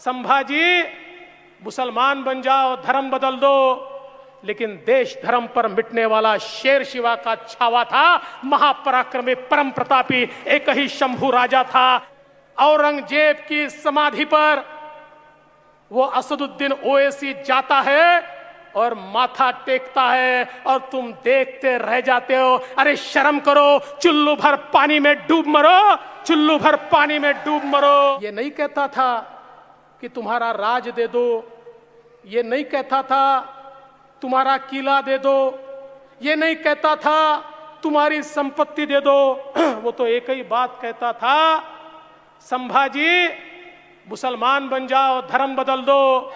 संभाजी मुसलमान बन जाओ, धर्म बदल दो, लेकिन देश धर्म पर मिटने वाला शेर शिवा का छावा था, महापराक्रमी परम प्रतापी एक ही शंभू राजा था। औरंगजेब की समाधि पर वो असदुद्दीन ओवैसी जाता है और माथा टेकता है और तुम देखते रह जाते हो। अरे शर्म करो, चुल्लू भर पानी में डूब मरो, चुल्लू भर पानी में डूब मरो। ये नहीं कहता था कि तुम्हारा राज दे दो, ये नहीं कहता था तुम्हारा किला दे दो, ये नहीं कहता था तुम्हारी संपत्ति दे दो। वो तो एक ही बात कहता था, संभाजी मुसलमान बन जाओ, धर्म बदल दो।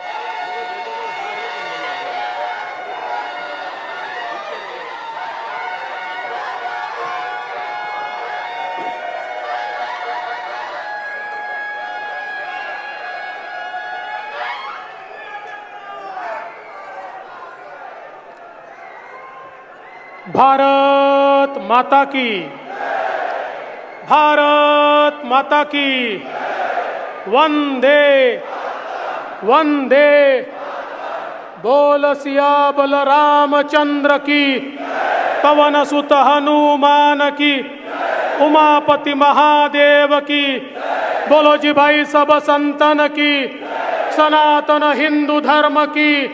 भारत माता की, भारत माता की, वंदे वंदे। बोल सियाबल रामचंद्र की, पवन सुत हनुमान की, उमापति महादेव की। बोलो जी भाई सब संतन की, सनातन हिंदू धर्म की,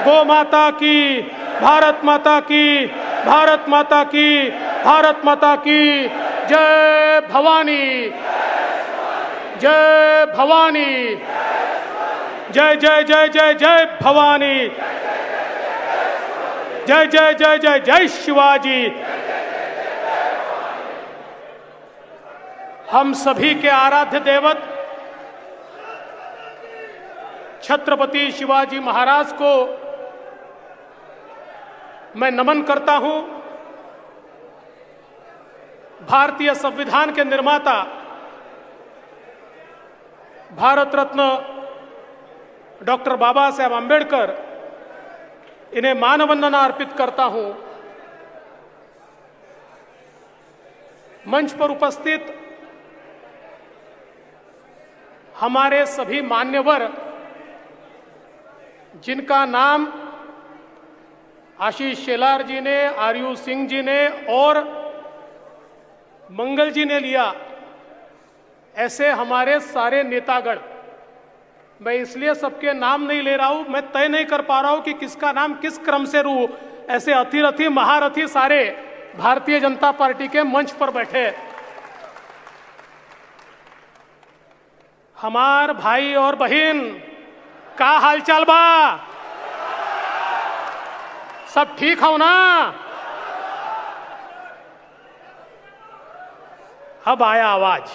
गौ माता की, भारत माता की, भारत माता की, भारत माता की। जय भवानी, जय भवानी, जय जय जय जय जय भवानी, जय जय जय जय जय शिवाजी। हम सभी के आराध्य देवत छत्रपति शिवाजी महाराज को मैं नमन करता हूं। भारतीय संविधान के निर्माता भारत रत्न डॉक्टर बाबा साहेब आंबेडकर, इन्हें मानवंदना अर्पित करता हूं। मंच पर उपस्थित हमारे सभी मान्यवर, जिनका नाम आशीष शेलार जी ने, आरयू सिंह जी ने और मंगल जी ने लिया, ऐसे हमारे सारे नेतागण, मैं इसलिए सबके नाम नहीं ले रहा हूं, मैं तय नहीं कर पा रहा हूं कि किसका नाम किस क्रम से लूं। ऐसे अतिरथी महारथी सारे भारतीय जनता पार्टी के मंच पर बैठे, हमार भाई और बहन का हालचाल बा? सब ठीक हो ना? अब आया आवाज।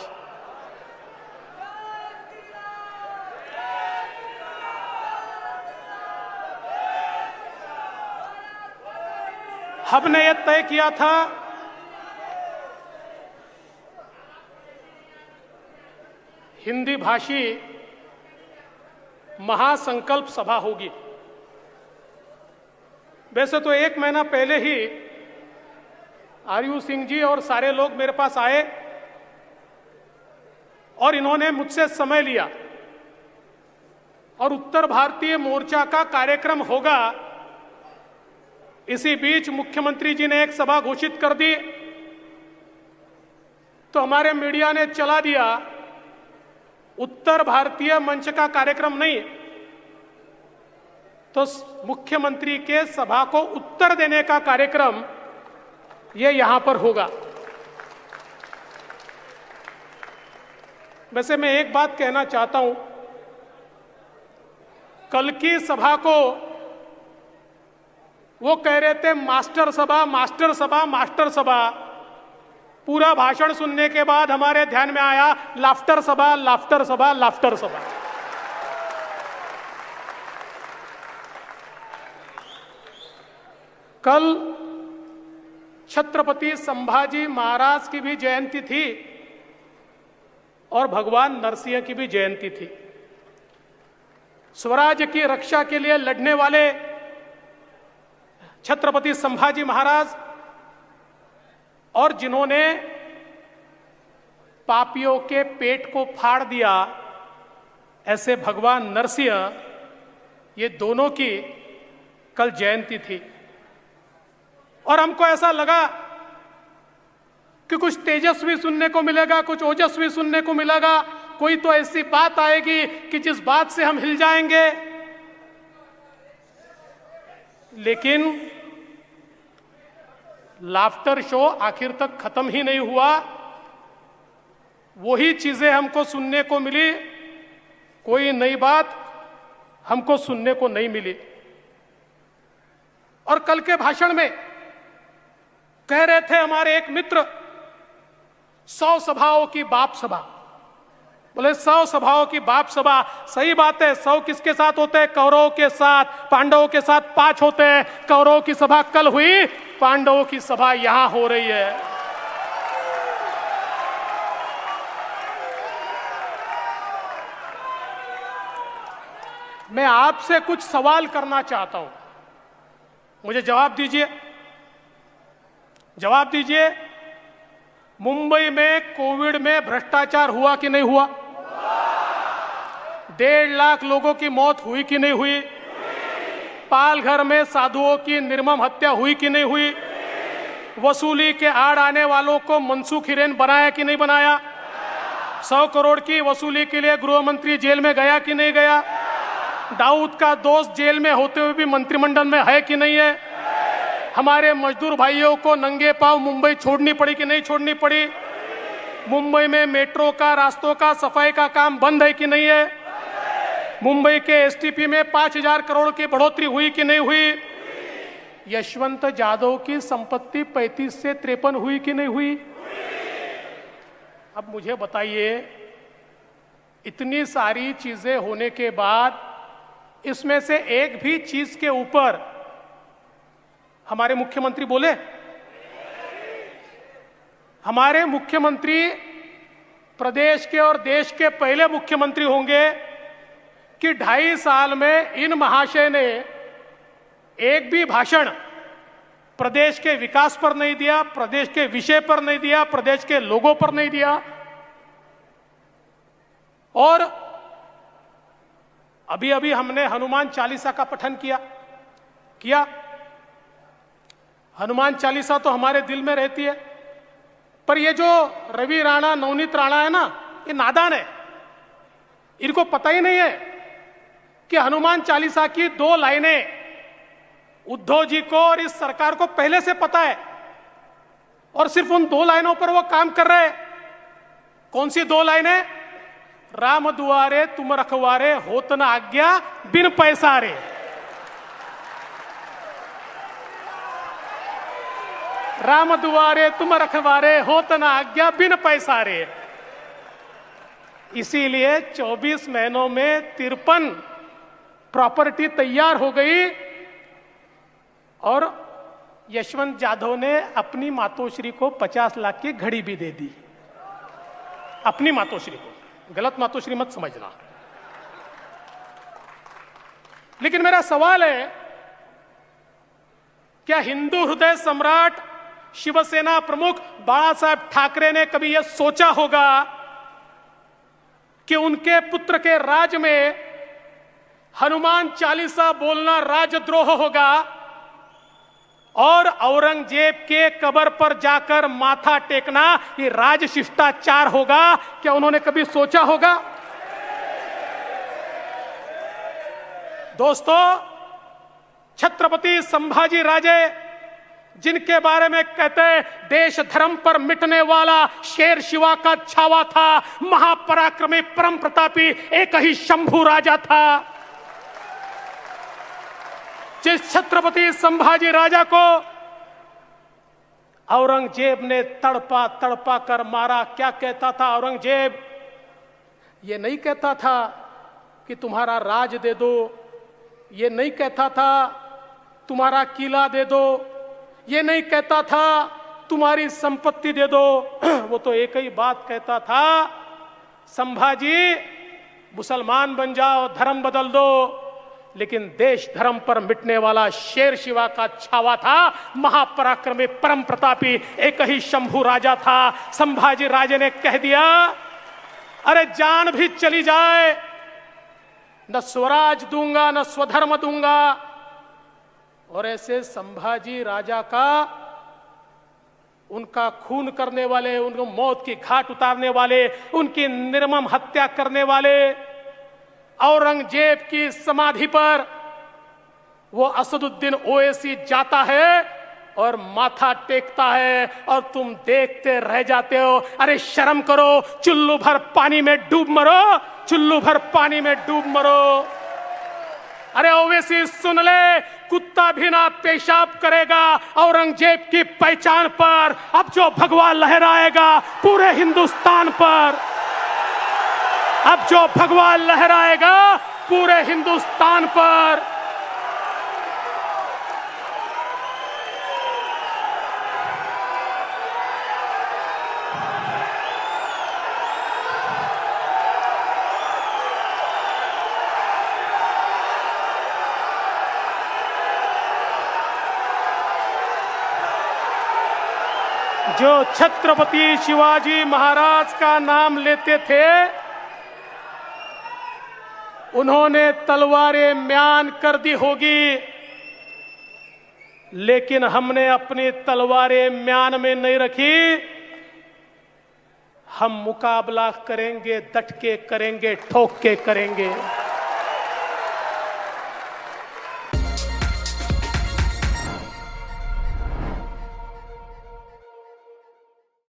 हमने यह तय किया था हिंदी भाषी महासंकल्प सभा होगी। वैसे तो 1 महीना पहले ही आरयू सिंह जी और सारे लोग मेरे पास आए और इन्होंने मुझसे समय लिया और उत्तर भारतीय मोर्चा का कार्यक्रम होगा। इसी बीच मुख्यमंत्री जी ने एक सभा घोषित कर दी तो हमारे मीडिया ने चला दिया उत्तर भारतीय मंच का कार्यक्रम नहीं, तो मुख्यमंत्री के सभा को उत्तर देने का कार्यक्रम ये यहां पर होगा। वैसे मैं एक बात कहना चाहता हूं, कल की सभा को वो कह रहे थे मास्टर सभा, मास्टर सभा, मास्टर सभा। पूरा भाषण सुनने के बाद हमारे ध्यान में आया लाफ्टर सभा, लाफ्टर सभा, लाफ्टर सभा। कल छत्रपति संभाजी महाराज की भी जयंती थी और भगवान नरसिंह की भी जयंती थी। स्वराज्य की रक्षा के लिए लड़ने वाले छत्रपति संभाजी महाराज और जिन्होंने पापियों के पेट को फाड़ दिया, ऐसे भगवान नरसिंह, ये दोनों की कल जयंती थी और हमको ऐसा लगा कि कुछ तेजस्वी सुनने को मिलेगा, कुछ ओजस्वी सुनने को मिलेगा, कोई तो ऐसी बात आएगी कि जिस बात से हम हिल जाएंगे। लेकिन लाफ्टर शो आखिर तक खत्म ही नहीं हुआ। वही चीजें हमको सुनने को मिली, कोई नई बात हमको सुनने को नहीं मिली। और कल के भाषण में कह रहे थे हमारे एक मित्र, 100 सभाओं की बाप सभा। बोले 100 सभाओं की बाप सभा, सही बात है। 100 किसके साथ होते हैं? कौरवों के साथ। पांडवों के साथ 5 होते हैं। कौरवों की सभा कल हुई, पांडवों की सभा यहां हो रही है। मैं आपसे कुछ सवाल करना चाहता हूं, मुझे जवाब दीजिए, जवाब दीजिए। मुंबई में कोविड में भ्रष्टाचार हुआ कि नहीं हुआ? 1.5 लाख लोगों की मौत हुई कि नहीं हुई? पालघर में साधुओं की निर्मम हत्या हुई कि नहीं हुई? वसूली के आड़ आने वालों को मनसूख हिरेन बनाया कि नहीं बनाया? 100 करोड़ की वसूली के लिए गृह मंत्री जेल में गया कि नहीं गया? दाऊद का दोस्त जेल में होते हुए भी मंत्रिमंडल में है कि नहीं है? हमारे मजदूर भाइयों को नंगे पांव मुंबई छोड़नी पड़ी कि नहीं छोड़नी पड़ी? मुंबई में मेट्रो का, रास्तों का सफाई का काम बंद है कि नहीं है? मुंबई के एसटीपी में 5,000 करोड़ की बढ़ोतरी हुई कि नहीं हुई? यशवंत जाधव की संपत्ति 35 से 53 हुई कि नहीं हुई? अब मुझे बताइए, इतनी सारी चीजें होने के बाद इसमें से एक भी चीज के ऊपर हमारे मुख्यमंत्री बोले? हमारे मुख्यमंत्री प्रदेश के और देश के पहले मुख्यमंत्री होंगे कि 2.5 साल में इन महाशय ने एक भी भाषण प्रदेश के विकास पर नहीं दिया, प्रदेश के विषय पर नहीं दिया, प्रदेश के लोगों पर नहीं दिया। और अभी अभी हमने हनुमान चालीसा का पठन किया। हनुमान चालीसा तो हमारे दिल में रहती है, पर ये जो रवि राणा, नवनीत राणा है ना, ये नादान है। इनको पता ही नहीं है कि हनुमान चालीसा की 2 लाइनें उद्धव जी को और इस सरकार को पहले से पता है, और सिर्फ उन 2 लाइनों पर वो काम कर रहे हैं। कौन सी 2 लाइनें? राम दुआरे तुम रखवारे, होत न आज्ञा बिन पैसारे। राम दुआरे तुम रखवारे, होत न आज्ञा बिन पैसारे। इसीलिए 24 महीनों में 53 प्रॉपर्टी तैयार हो गई और यशवंत जाधव ने अपनी मातोश्री को 50 लाख की घड़ी भी दे दी। अपनी मातोश्री को, गलत मातोश्री मत समझना। लेकिन मेरा सवाल है, क्या हिंदू हृदय सम्राट शिवसेना प्रमुख बाला साहब ठाकरे ने कभी यह सोचा होगा कि उनके पुत्र के राज में हनुमान चालीसा बोलना राजद्रोह होगा और औरंगजेब के कब्र पर जाकर माथा टेकना ये राज शिष्टाचार होगा? क्या उन्होंने कभी सोचा होगा? दोस्तों, छत्रपति संभाजी राजे, जिनके बारे में कहते हैं देश धर्म पर मिटने वाला शेर शिवा का छावा था, महापराक्रमी परम प्रतापी एक ही शंभू राजा था। जिस छत्रपति संभाजी राजा को औरंगजेब ने तड़पा तड़पा कर मारा, क्या कहता था औरंगजेब? ये नहीं कहता था कि तुम्हारा राज दे दो, ये नहीं कहता था तुम्हारा किला दे दो, ये नहीं कहता था तुम्हारी संपत्ति दे दो। वो तो एक ही बात कहता था, संभाजी मुसलमान बन जाओ, धर्म बदल दो, लेकिन देश धर्म पर मिटने वाला शेर शिवा का छावा था, महापराक्रमी परम प्रतापी एक ही शंभू राजा था। संभाजी राजे ने कह दिया, अरे जान भी चली जाए न स्वराज दूंगा न स्वधर्म दूंगा। और ऐसे संभाजी राजा का, उनका खून करने वाले, उनको मौत की घाट उतारने वाले, उनकी निर्मम हत्या करने वाले औरंगजेब की समाधि पर वो असदुद्दीन ओवैसी जाता है और माथा टेकता है और तुम देखते रह जाते हो। अरे शर्म करो, चुल्लू भर पानी में डूब मरो, चुल्लू भर पानी में डूब मरो। अरे ओवैसी सुन ले, कुत्ता भी ना पेशाब करेगा औरंगजेब की पहचान पर। अब जो भगवा लहराएगा पूरे हिंदुस्तान पर, अब जो भगवा लहराएगा पूरे हिंदुस्तान पर। जो छत्रपति शिवाजी महाराज का नाम लेते थे, उन्होंने तलवारें म्यान कर दी होगी, लेकिन हमने अपनी तलवारें म्यान में नहीं रखी। हम मुकाबला करेंगे, डट के करेंगे, ठोक के करेंगे।